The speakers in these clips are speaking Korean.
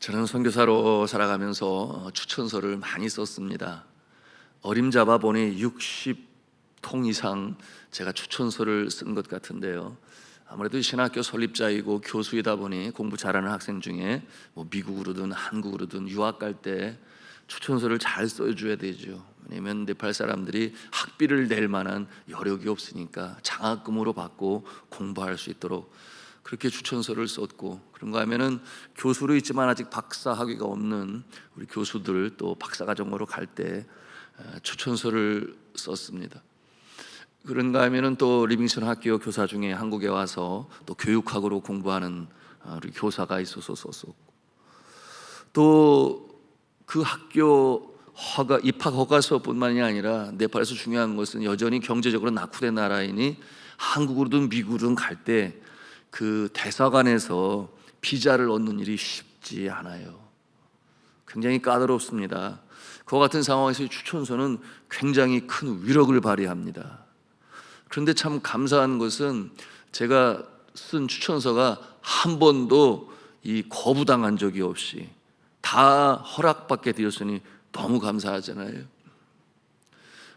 저는 선교사로 살아가면서 추천서를 많이 썼습니다. 어림잡아 보니 60통 이상 제가 추천서를 쓴 것 같은데요. 아무래도 신학교 설립자이고 교수이다 보니 공부 잘하는 학생 중에 미국으로든 한국으로든 유학 갈 때 추천서를 잘 써줘야 되죠. 왜냐하면 네팔 사람들이 학비를 낼 만한 여력이 없으니까 장학금으로 받고 공부할 수 있도록 그렇게 추천서를 썼고, 그런가 하면은 교수로 있지만 아직 박사 학위가 없는 우리 교수들 또 박사과정으로 갈 때 추천서를 썼습니다. 그런가 하면은 또 리빙스턴 학교 교사 중에 한국에 와서 또 교육학으로 공부하는 우리 교사가 있어서 썼었고, 또 그 학교 입학 허가서뿐만이 아니라 네팔에서 중요한 것은 여전히 경제적으로 낙후된 나라이니 한국으로든 미국으로든 갈 때 그 대사관에서 비자를 얻는 일이 쉽지 않아요. 굉장히 까다롭습니다. 그와 같은 상황에서 추천서는 굉장히 큰 위력을 발휘합니다. 그런데 참 감사한 것은 제가 쓴 추천서가 한 번도 거부당한 적이 없이 다 허락받게 되었으니 너무 감사하잖아요.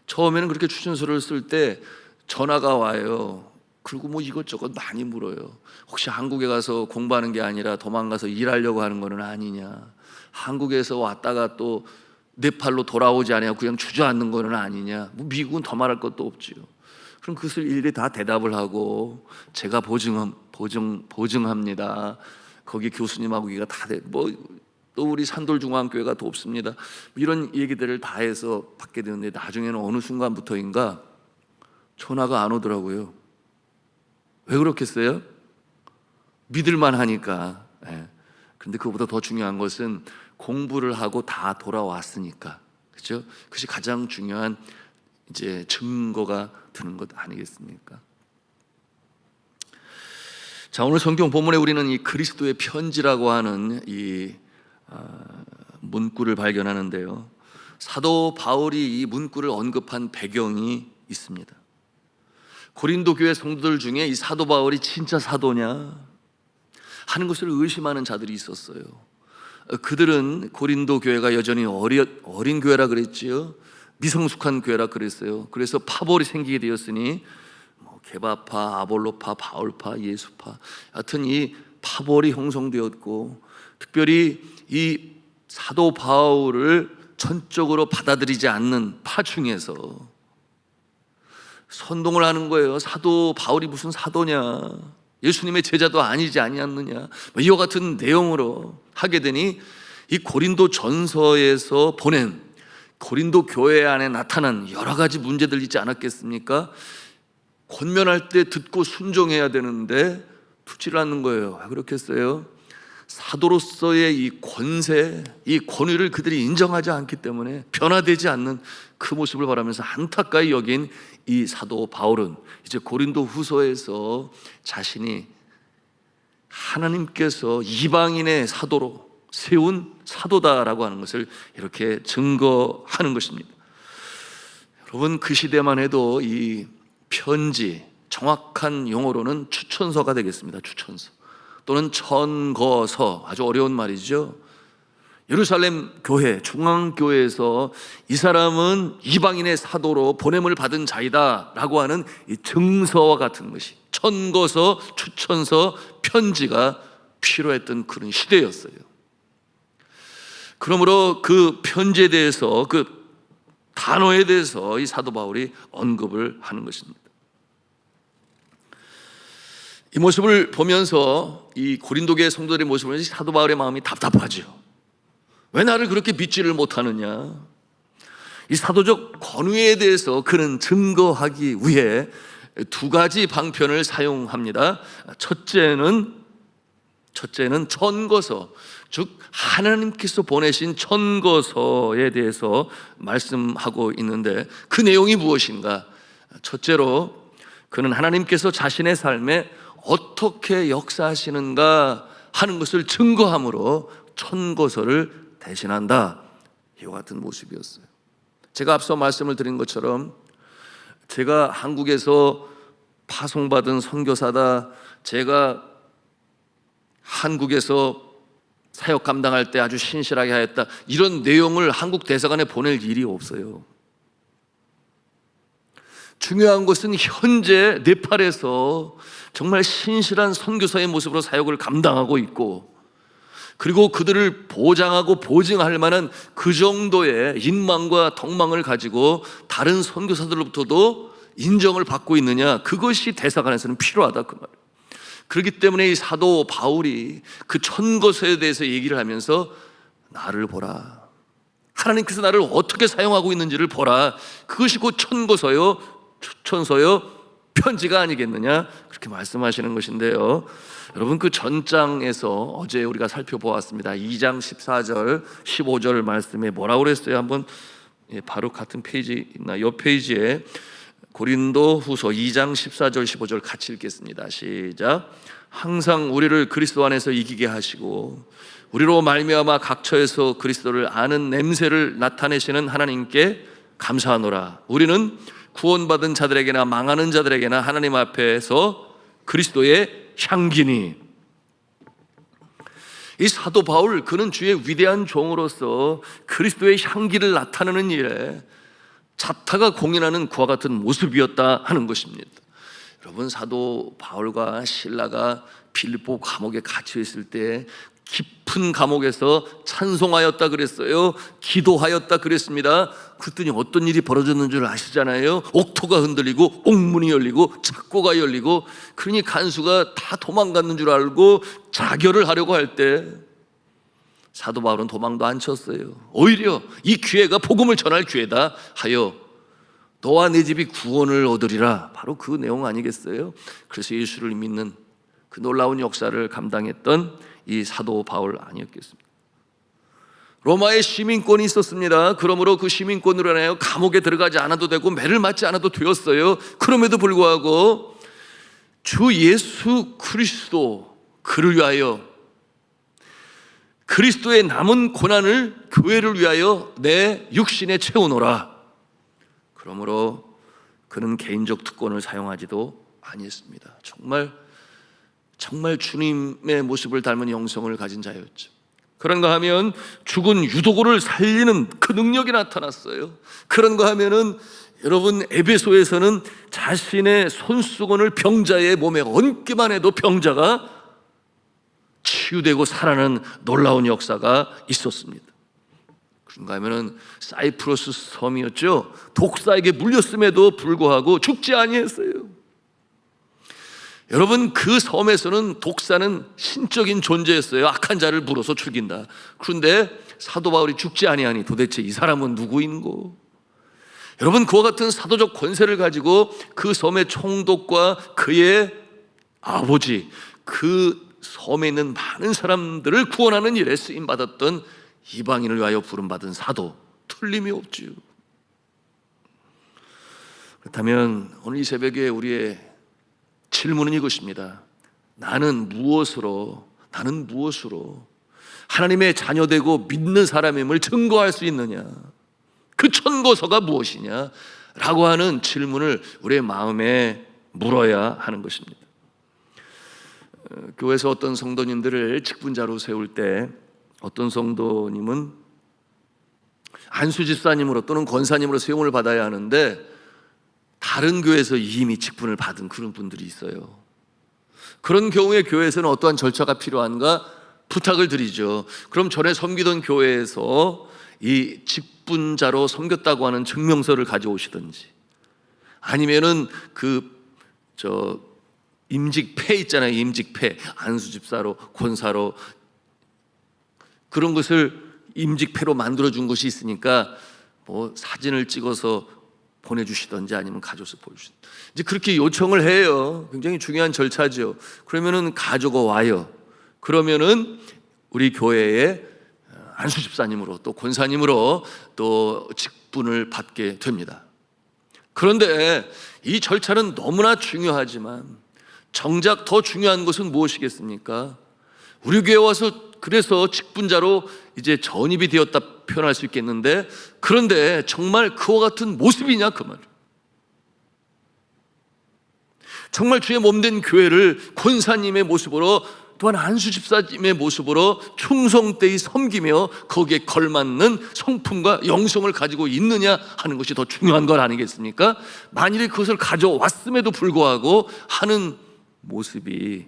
처음에는 그렇게 추천서를 쓸 때 전화가 와요. 그리고 이것저것 많이 물어요. 혹시 한국에 가서 공부하는 게 아니라 도망가서 일하려고 하는 거는 아니냐, 한국에서 왔다가 또 네팔로 돌아오지 않아요, 그냥 주저앉는 거는 아니냐, 미국은 더 말할 것도 없지요. 그럼 그것을 일일이 다 대답을 하고 제가 보증합니다. 거기 교수님하고 기가 다 또 우리 산돌중앙교회가 돕습니다. 이런 얘기들을 다 해서 받게 되는데, 나중에는 어느 순간부터인가 전화가 안 오더라고요. 왜 그렇겠어요? 믿을만 하니까. 그런데 그것보다 더 중요한 것은 공부를 하고 다 돌아왔으니까, 그렇죠? 그것이 가장 중요한 이제 증거가 되는 것 아니겠습니까? 자, 오늘 성경 본문에 우리는 이 그리스도의 편지라고 하는 이 문구를 발견하는데요. 사도 바울이 이 문구를 언급한 배경이 있습니다. 고린도 교회 성도들 중에 이 사도 바울이 진짜 사도냐 하는 것을 의심하는 자들이 있었어요. 그들은 고린도 교회가 여전히 어린 교회라 그랬지요. 미성숙한 교회라 그랬어요. 그래서 파벌이 생기게 되었으니 게바파, 아볼로파, 바울파, 예수파, 하여튼 이 파벌이 형성되었고, 특별히 이 사도 바울을 전적으로 받아들이지 않는 파 중에서 선동을 하는 거예요. 사도 바울이 무슨 사도냐, 예수님의 제자도 아니지 아니었느냐, 이와 같은 내용으로 하게 되니 이 고린도 전서에서 보낸 고린도 교회 안에 나타난 여러 가지 문제들 있지 않았겠습니까? 권면할 때 듣고 순종해야 되는데 듣지를 않는 거예요. 왜 그렇겠어요? 사도로서의 이 권세, 이 권위를 그들이 인정하지 않기 때문에 변화되지 않는 그 모습을 바라면서 안타까이 여긴 이 사도 바울은 이제 고린도 후서에서 자신이 하나님께서 이방인의 사도로 세운 사도다라고 하는 것을 이렇게 증거하는 것입니다. 여러분, 그 시대만 해도 이 편지, 정확한 용어로는 추천서가 되겠습니다. 추천서 또는 천거서, 아주 어려운 말이죠. 예루살렘 교회, 중앙교회에서 이 사람은 이방인의 사도로 보냄을 받은 자이다 라고 하는 이 증서와 같은 것이, 천거서, 추천서, 편지가 필요했던 그런 시대였어요. 그러므로 그 편지에 대해서, 그 단어에 대해서 이 사도 바울이 언급을 하는 것입니다. 이 모습을 보면서 이 고린도교회 성도들의 모습을 보면서 사도 바울의 마음이 답답하죠. 왜 나를 그렇게 믿지를 못하느냐. 이 사도적 권위에 대해서 그는 증거하기 위해 두 가지 방편을 사용합니다. 첫째는 천거서, 즉 하나님께서 보내신 천거서에 대해서 말씀하고 있는데, 그 내용이 무엇인가? 첫째로 그는 하나님께서 자신의 삶에 어떻게 역사하시는가 하는 것을 증거함으로 천거서를 대신한다, 이와 같은 모습이었어요. 제가 앞서 말씀을 드린 것처럼 제가 한국에서 파송받은 선교사다, 제가 한국에서 사역 감당할 때 아주 신실하게 하였다, 이런 내용을 한국 대사관에 보낼 일이 없어요. 중요한 것은 현재 네팔에서 정말 신실한 선교사의 모습으로 사역을 감당하고 있고, 그리고 그들을 보장하고 보증할 만한 그 정도의 인망과 덕망을 가지고 다른 선교사들로부터도 인정을 받고 있느냐, 그것이 대사관에서는 필요하다, 그 말이에요. 그렇기 때문에 이 사도 바울이 그 천거서에 대해서 얘기를 하면서 나를 보라, 하나님께서 나를 어떻게 사용하고 있는지를 보라, 그것이 곧 천거서요, 추천서요, 편지가 아니겠느냐, 그렇게 말씀하시는 것인데요. 여러분, 그 전장에서 어제 우리가 살펴보았습니다. 2장 14절 15절 말씀에 뭐라고 그랬어요? 한번 바로 같은 페이지 있나? 요 페이지에 고린도 후서 2장 14절 15절 같이 읽겠습니다. 시작. 항상 우리를 그리스도 안에서 이기게 하시고 우리로 말미암아 각처에서 그리스도를 아는 냄새를 나타내시는 하나님께 감사하노라. 우리는 구원받은 자들에게나 망하는 자들에게나 하나님 앞에서 그리스도의 향기니. 이 사도 바울, 그는 주의 위대한 종으로서 그리스도의 향기를 나타내는 일에 자타가 공인하는 그와 같은 모습이었다 하는 것입니다. 여러분, 사도 바울과 실라가 빌립보 감옥에 갇혀 있을 때 깊은 감옥에서 찬송하였다 그랬어요. 기도하였다 그랬습니다. 그랬더니 어떤 일이 벌어졌는 줄 아시잖아요. 옥토가 흔들리고 옥문이 열리고 창고가 열리고, 그러니 간수가 다 도망갔는 줄 알고 자결을 하려고 할 때 사도 바울은 도망도 안 쳤어요. 오히려 이 기회가 복음을 전할 기회다 하여 너와 내 집이 구원을 얻으리라, 바로 그 내용 아니겠어요? 그래서 예수를 믿는 그 놀라운 역사를 감당했던 이 사도 바울 아니었겠습니까? 로마의 시민권이 있었습니다. 그러므로 그 시민권으로 인하여 감옥에 들어가지 않아도 되고 매를 맞지 않아도 되었어요. 그럼에도 불구하고 주 예수 그리스도, 그를 위하여, 그리스도의 남은 고난을 교회를 위하여 내 육신에 채우노라. 그러므로 그는 개인적 특권을 사용하지도 아니했습니다. 정말 주님의 모습을 닮은 영성을 가진 자였죠. 그런가 하면 죽은 유도고를 살리는 그 능력이 나타났어요. 그런가 하면은 여러분, 에베소에서는 자신의 손수건을 병자의 몸에 얹기만 해도 병자가 치유되고 살아나는 놀라운 역사가 있었습니다. 그런가 하면은 사이프러스 섬이었죠. 독사에게 물렸음에도 불구하고 죽지 아니했어요. 여러분, 그 섬에서는 독사는 신적인 존재였어요. 악한 자를 물어서 죽인다. 그런데 사도 바울이 죽지 아니하니 도대체 이 사람은 누구인고? 여러분, 그와 같은 사도적 권세를 가지고 그 섬의 총독과 그의 아버지, 그 섬에 있는 많은 사람들을 구원하는 일에 쓰임받았던 이방인을 위하여 부름받은 사도, 틀림이 없지요. 그렇다면 오늘 이 새벽에 우리의 질문은 이것입니다. 나는 무엇으로 하나님의 자녀되고 믿는 사람임을 증거할 수 있느냐? 그 천거서가 무엇이냐? 라고 하는 질문을 우리의 마음에 물어야 하는 것입니다. 교회에서 어떤 성도님들을 직분자로 세울 때 어떤 성도님은 안수집사님으로 또는 권사님으로 세움을 받아야 하는데 다른 교회에서 이미 직분을 받은 그런 분들이 있어요. 그런 경우에 교회에서는 어떠한 절차가 필요한가 부탁을 드리죠. 그럼 전에 섬기던 교회에서 이 직분자로 섬겼다고 하는 증명서를 가져오시든지, 아니면은 임직패 있잖아요. 임직패, 안수집사로, 권사로, 그런 것을 임직패로 만들어준 것이 있으니까 뭐 사진을 찍어서 보내주시든지 아니면 가져서 보여주시든지, 이제 그렇게 요청을 해요. 굉장히 중요한 절차죠. 그러면은 가져가 와요. 그러면은 우리 교회의 안수집사님으로 또 권사님으로 또 직분을 받게 됩니다. 그런데 이 절차는 너무나 중요하지만 정작 더 중요한 것은 무엇이겠습니까? 우리 교회 와서 그래서 직분자로 이제 전입이 되었다 표현할 수 있겠는데, 그런데 정말 그와 같은 모습이냐 그 말이에요. 정말 주의 몸된 교회를 권사님의 모습으로 또한 안수 집사님의 모습으로 충성되이 섬기며 거기에 걸맞는 성품과 영성을 가지고 있느냐 하는 것이 더 중요한 것 아니겠습니까? 만일에 그것을 가져왔음에도 불구하고 하는 모습이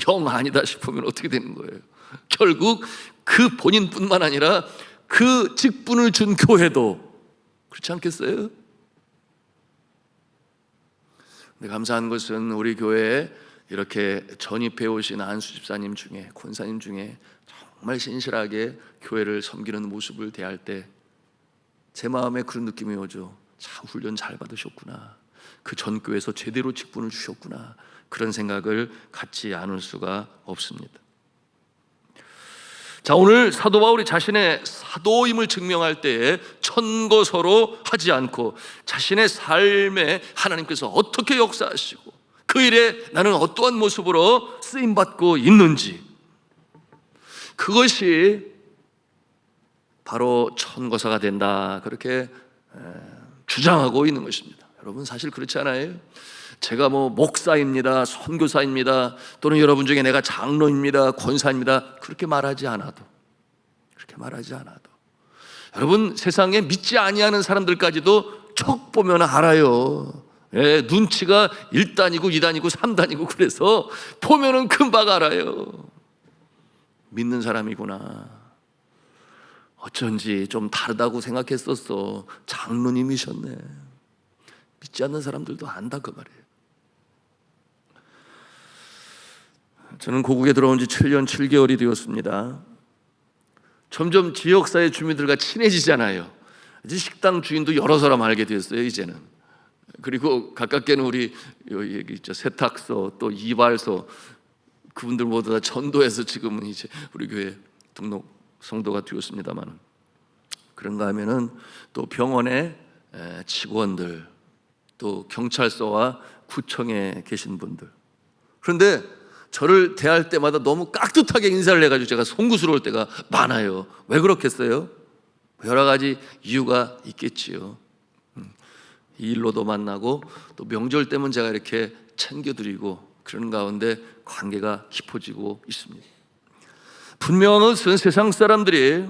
영 아니다 싶으면 어떻게 되는 거예요? 결국 그 본인뿐만 아니라 그 직분을 준 교회도 그렇지 않겠어요? 근데 감사한 것은 우리 교회에 이렇게 전입해 오신 안수 집사님 중에, 권사님 중에 정말 신실하게 교회를 섬기는 모습을 대할 때 제 마음에 그런 느낌이 오죠. 참 훈련 잘 받으셨구나, 그 전 교회에서 제대로 직분을 주셨구나, 그런 생각을 갖지 않을 수가 없습니다. 자, 오늘 사도 바울이 자신의 사도임을 증명할 때에 천거서로 하지 않고 자신의 삶에 하나님께서 어떻게 역사하시고 그 일에 나는 어떠한 모습으로 쓰임받고 있는지, 그것이 바로 천거사가 된다, 그렇게 주장하고 있는 것입니다. 여러분, 사실 그렇지 않아요? 제가 목사입니다, 선교사입니다, 또는 여러분 중에 내가 장로입니다, 권사입니다, 그렇게 말하지 않아도 여러분, 세상에 믿지 아니하는 사람들까지도 척 보면 알아요. 눈치가 1단이고 2단이고 3단이고 그래서 보면은 금방 알아요. 믿는 사람이구나, 어쩐지 좀 다르다고 생각했었어, 장로님이셨네, 믿지 않는 사람들도 안다, 그 말이에요. 저는 고국에 들어온 지 7년 7개월이 되었습니다. 점점 지역사회 주민들과 친해지잖아요. 이제 식당 주인도 여러 사람 알게 됐어요, 이제는. 그리고 가깝게는 우리 여기 있죠, 세탁소, 또 이발소, 그분들 모두 다 전도해서 지금은 이제 우리 교회 등록 성도가 되었습니다만, 그런가 하면은 또 병원의 직원들, 또 경찰서와 구청에 계신 분들. 그런데 저를 대할 때마다 너무 깍듯하게 인사를 해가지고 제가 송구스러울 때가 많아요. 왜 그렇겠어요? 여러 가지 이유가 있겠지요. 이 일로도 만나고 또 명절 때면 제가 이렇게 챙겨드리고 그런 가운데 관계가 깊어지고 있습니다. 분명한 것은 세상 사람들이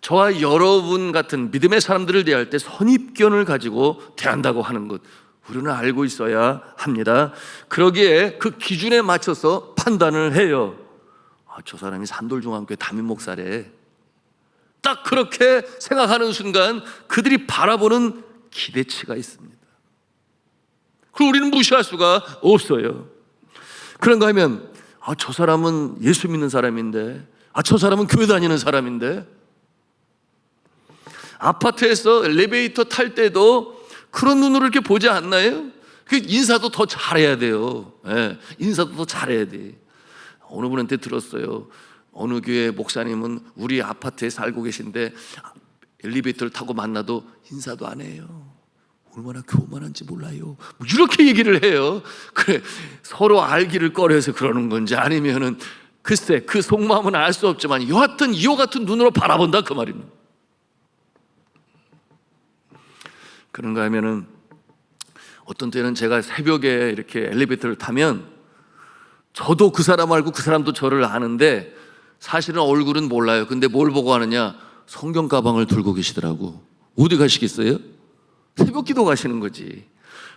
저와 여러분 같은 믿음의 사람들을 대할 때 선입견을 가지고 대한다고 하는 것, 우리는 알고 있어야 합니다. 그러기에 그 기준에 맞춰서 판단을 해요. 저 사람이 산돌중앙교회 담임 목사래. 딱 그렇게 생각하는 순간 그들이 바라보는 기대치가 있습니다. 그리고 우리는 무시할 수가 없어요. 그런가 하면 저 사람은 예수 믿는 사람인데, 저 사람은 교회 다니는 사람인데, 아파트에서 엘리베이터 탈 때도 그런 눈으로 이렇게 보지 않나요? 인사도 더 잘해야 돼요. 인사도 더 잘해야 돼. 어느 분한테 들었어요. 어느 교회 목사님은 우리 아파트에 살고 계신데 엘리베이터를 타고 만나도 인사도 안 해요. 얼마나 교만한지 몰라요. 이렇게 얘기를 해요. 그래, 서로 알기를 꺼려서 그러는 건지 아니면은 글쎄 그 속마음은 알 수 없지만 여하튼 이와 같은 눈으로 바라본다, 그 말입니다. 그런가 하면은 어떤 때는 제가 새벽에 이렇게 엘리베이터를 타면 저도 그 사람 알고 그 사람도 저를 아는데 사실은 얼굴은 몰라요. 근데 뭘 보고 아느냐? 성경 가방을 들고 계시더라고. 어디 가시겠어요? 새벽 기도 가시는 거지.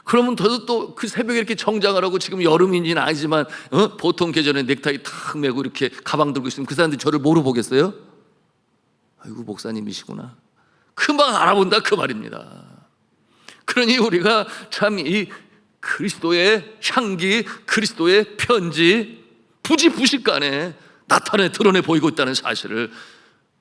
그러면 저도 또 그 새벽에 이렇게 정장을 하고, 지금 여름인지는 아니지만 보통 계절에 넥타이 탁 메고 이렇게 가방 들고 있으면 그 사람들이 저를 뭐로 보겠어요? 아이고 목사님이시구나. 금방 알아본다, 그 말입니다. 그러니 우리가 참 이 그리스도의 향기, 그리스도의 편지 부지부식간에 나타내 드러내 보이고 있다는 사실을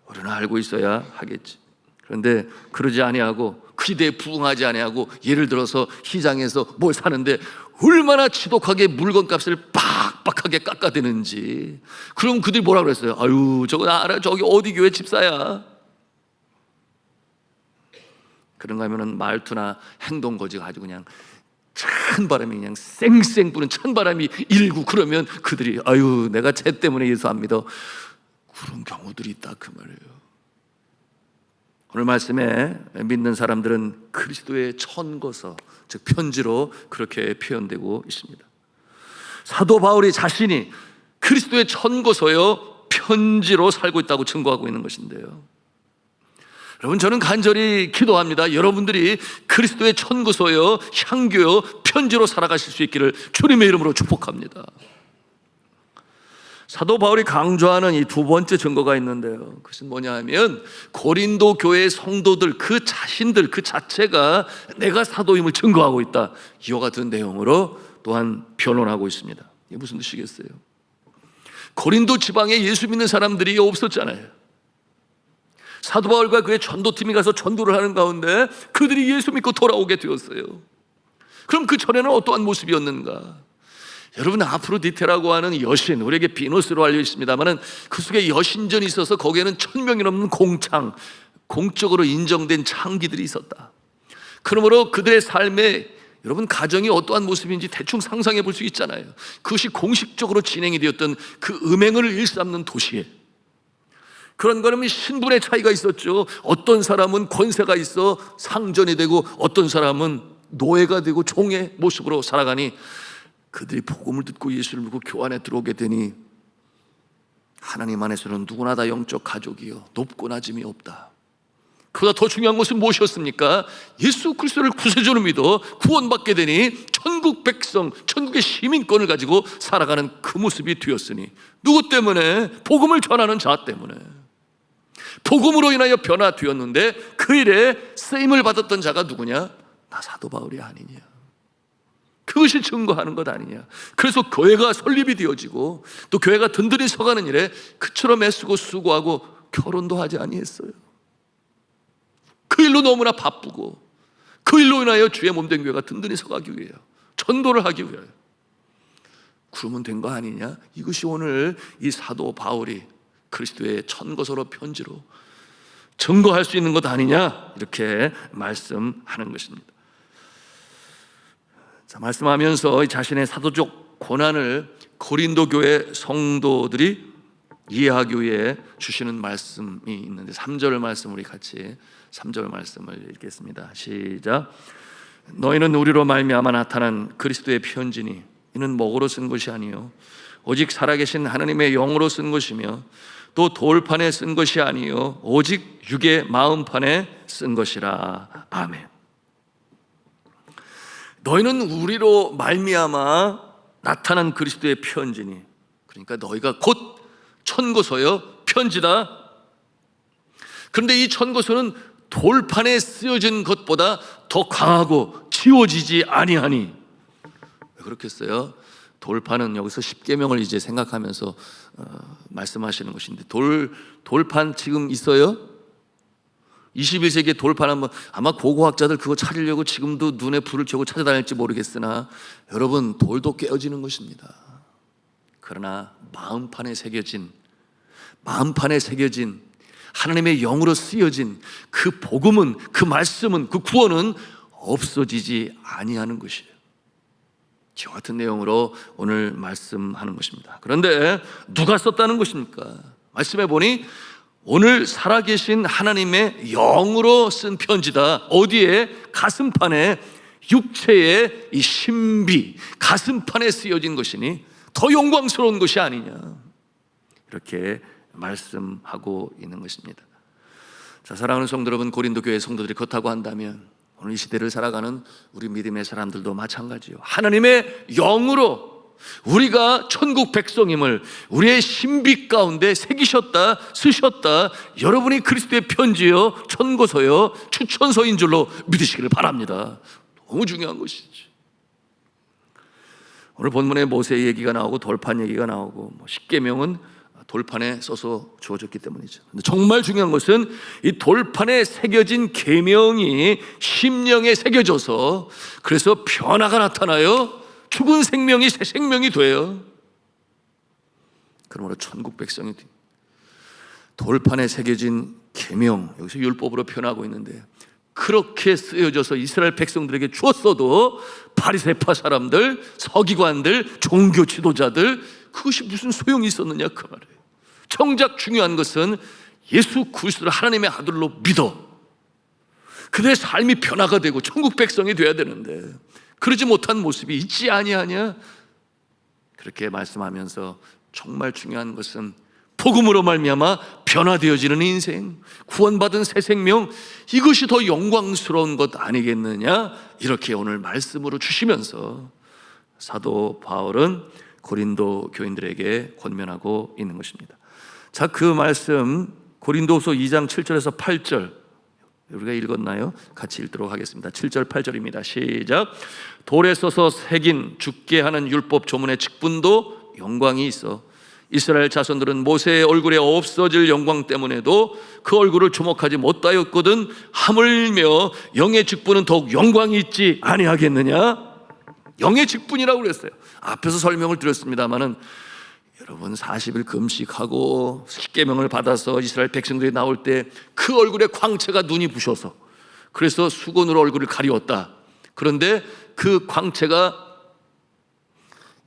우리는 알고 있어야 하겠지. 그런데 그러지 아니하고 기대에 부응하지 아니하고, 예를 들어서 시장에서 뭘 사는데 얼마나 지독하게 물건값을 빡빡하게 깎아대는지, 그럼 그들이 뭐라 그랬어요? 아유 저거 알아, 저기 어디 교회 집사야. 그런가 하면은 말투나 행동 거지 가지고 그냥 찬바람이 그냥 쌩쌩 부는 찬바람이 일고, 그러면 그들이 아유 내가 쟤 때문에 예수 안 믿어, 그런 경우들이 있다, 그 말이에요. 오늘 말씀에 믿는 사람들은 그리스도의 천거서, 즉 편지로 그렇게 표현되고 있습니다. 사도 바울이 자신이 그리스도의 천고서여 편지로 살고 있다고 증거하고 있는 것인데요. 여러분, 저는 간절히 기도합니다. 여러분들이 그리스도의 천고서여 향교여 편지로 살아가실 수 있기를 주님의 이름으로 축복합니다. 사도 바울이 강조하는 이 두 번째 증거가 있는데요, 그것은 뭐냐 하면 고린도 교회의 성도들 그 자신들 그 자체가 내가 사도임을 증거하고 있다, 이와 같은 내용으로 또한 변론하고 있습니다. 이게 무슨 뜻이겠어요? 고린도 지방에 예수 믿는 사람들이 없었잖아요. 사도 바울과 그의 전도팀이 가서 전도를 하는 가운데 그들이 예수 믿고 돌아오게 되었어요. 그럼 그 전에는 어떠한 모습이었는가? 여러분, 아프로디테라고 하는 여신, 우리에게 비너스로 알려 있습니다만 그 속에 여신전이 있어서 거기에는 1000명이 넘는 공창, 공적으로 인정된 창기들이 있었다. 그러므로 그들의 삶에 여러분 가정이 어떠한 모습인지 대충 상상해 볼 수 있잖아요. 그것이 공식적으로 진행이 되었던 그 음행을 일삼는 도시에 그런 거는 신분의 차이가 있었죠. 어떤 사람은 권세가 있어 상전이 되고 어떤 사람은 노예가 되고 종의 모습으로 살아가니 그들이 복음을 듣고 예수를 믿고 교회 안에 들어오게 되니 하나님 안에서는 누구나 다 영적 가족이요 높고 낮음이 없다. 그보다 더 중요한 것은 무엇이었습니까? 예수 그리스도를 구세주로 믿어 구원받게 되니 천국 백성, 천국의 시민권을 가지고 살아가는 그 모습이 되었으니 누구 때문에? 복음을 전하는 자 때문에. 복음으로 인하여 변화되었는데 그 일에 쓰임을 받았던 자가 누구냐? 나 사도 바울이 아니냐. 그것이 증거하는 것 아니냐. 그래서 교회가 설립이 되어지고 또 교회가 든든히 서가는 일에 그처럼 애쓰고 수고하고 결혼도 하지 아니했어요. 그 일로 너무나 바쁘고 그 일로 인하여 주의 몸된 교회가 든든히 서가기 위해요. 전도를 하기 위하여. 그러면 된 거 아니냐. 이것이 오늘 이 사도 바울이 그리스도의 천거서로 편지로 증거할 수 있는 것 아니냐, 이렇게 말씀하는 것입니다. 자, 말씀하면서 자신의 사도적 고난을 고린도 교회 성도들이 이해하기 위해 주시는 말씀이 있는데 3절 말씀 우리 같이 3절 말씀을 읽겠습니다. 시작. 너희는 우리로 말미암아 나타난 그리스도의 편지니 이는 먹으로 쓴 것이 아니요 오직 살아계신 하나님의 영으로 쓴 것이며 또 돌판에 쓴 것이 아니요 오직 육의 마음판에 쓴 것이라. 아멘. 너희는 우리로 말미암아 나타난 그리스도의 편지니, 그러니까 너희가 곧 천고서여 편지다. 그런데 이 천고서는 돌판에 쓰여진 것보다 더 강하고 지워지지 아니하니. 왜 그렇겠어요? 돌판은 여기서 십계명을 이제 생각하면서 말씀하시는 것인데 돌판 지금 있어요? 21세기의 돌판 아마 고고학자들 그거 찾으려고 지금도 눈에 불을 켜고 찾아다닐지 모르겠으나 여러분, 돌도 깨어지는 것입니다. 그러나 마음판에 새겨진 하나님의 영으로 쓰여진 그 복음은, 그 말씀은, 그 구원은 없어지지 아니하는 것이에요. 이와 같은 내용으로 오늘 말씀하는 것입니다. 그런데 누가 썼다는 것입니까? 말씀해 보니 오늘 살아계신 하나님의 영으로 쓴 편지다. 어디에? 가슴판에, 육체의 이 신비, 가슴판에 쓰여진 것이니 더 영광스러운 것이 아니냐, 이렇게 말씀하고 있는 것입니다. 자, 사랑하는 성도 여러분, 고린도 교회 성도들이 그렇다고 한다면 오늘 이 시대를 살아가는 우리 믿음의 사람들도 마찬가지요. 하나님의 영으로 우리가 천국 백성임을 우리의 신비 가운데 새기셨다, 쓰셨다. 여러분이 그리스도의 편지요, 천고서요, 추천서인 줄로 믿으시기를 바랍니다. 너무 중요한 것이지. 오늘 본문에 모세 얘기가 나오고 돌판 얘기가 나오고 십계명은 돌판에 써서 주어졌기 때문이죠. 근데 정말 중요한 것은 이 돌판에 새겨진 계명이 심령에 새겨져서 그래서 변화가 나타나요. 죽은 생명이 새 생명이 돼요. 그러므로 천국 백성이 돌판에 새겨진 계명, 여기서 율법으로 표현하고 있는데 그렇게 쓰여져서 이스라엘 백성들에게 주었어도 바리새파 사람들, 서기관들, 종교 지도자들 그것이 무슨 소용이 있었느냐 그 말이에요. 정작 중요한 것은 예수 그리스도를 하나님의 아들로 믿어 그들의 삶이 변화가 되고 천국 백성이 되어야 되는데 그러지 못한 모습이 있지 아니하냐, 그렇게 말씀하면서 정말 중요한 것은 복음으로 말미암아 변화되어지는 인생, 구원받은 새 생명, 이것이 더 영광스러운 것 아니겠느냐, 이렇게 오늘 말씀으로 주시면서 사도 바울은 고린도 교인들에게 권면하고 있는 것입니다. 자, 그 말씀 고린도후서 2장 7절에서 8절 우리가 읽었나요? 같이 읽도록 하겠습니다. 7절 8절입니다. 시작. 돌에 써서 새긴 죽게 하는 율법 조문의 직분도 영광이 있어 이스라엘 자손들은 모세의 얼굴에 없어질 영광 때문에도 그 얼굴을 주목하지 못하였거든 하물며 영의 직분은 더욱 영광이 있지 아니하겠느냐? 영의 직분이라고 그랬어요. 앞에서 설명을 드렸습니다마는 여러분 40일 금식하고 십계명을 받아서 이스라엘 백성들이 나올 때 그 얼굴에 광채가 눈이 부셔서 그래서 수건으로 얼굴을 가리웠다. 그런데 그 광채가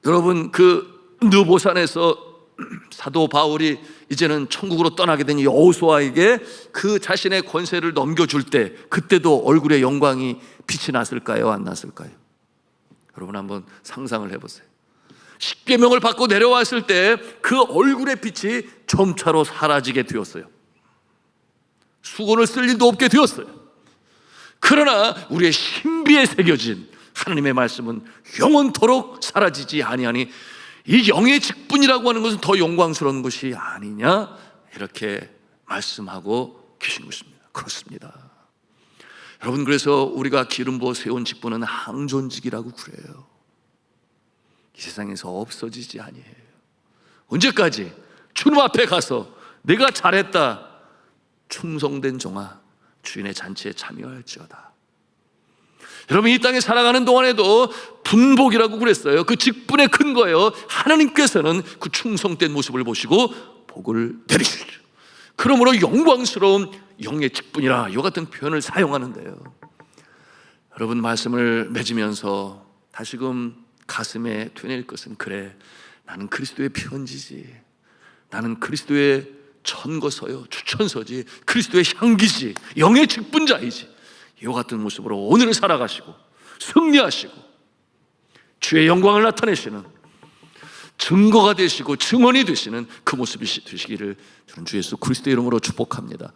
여러분 그 느보산에서 사도 바울이 이제는 천국으로 떠나게 된 여호수아에게 그 자신의 권세를 넘겨줄 때 그때도 얼굴에 영광이 빛이 났을까요? 안 났을까요? 여러분 한번 상상을 해보세요. 십계명을 받고 내려왔을 때 그 얼굴의 빛이 점차로 사라지게 되었어요. 수건을 쓸 일도 없게 되었어요. 그러나 우리의 신비에 새겨진 하나님의 말씀은 영원토록 사라지지 아니하니 이 영의 직분이라고 하는 것은 더 영광스러운 것이 아니냐, 이렇게 말씀하고 계신 것입니다. 그렇습니다. 여러분, 그래서 우리가 기름 부어 세운 직분은 항존직이라고 그래요. 이 세상에서 없어지지 아니해요. 언제까지? 주님 앞에 가서 내가 잘했다, 충성된 종아 주인의 잔치에 참여할지어다. 여러분, 이 땅에 살아가는 동안에도 분복이라고 그랬어요. 그 직분의 근거예요. 하나님께서는 그 충성된 모습을 보시고 복을 내리시죠. 그러므로 영광스러운 영의 직분이라 이 같은 표현을 사용하는데요. 여러분, 말씀을 맺으면서 다시금 가슴에 되뇌일 것은, 그래, 나는 그리스도의 편지지, 나는 그리스도의 천거서요, 추천서지, 그리스도의 향기지, 영의 직분자이지, 이와 같은 모습으로 오늘을 살아가시고 승리하시고 주의 영광을 나타내시는 증거가 되시고 증언이 되시는 그 모습이 되시기를 저는 주 예수 그리스도의 이름으로 축복합니다.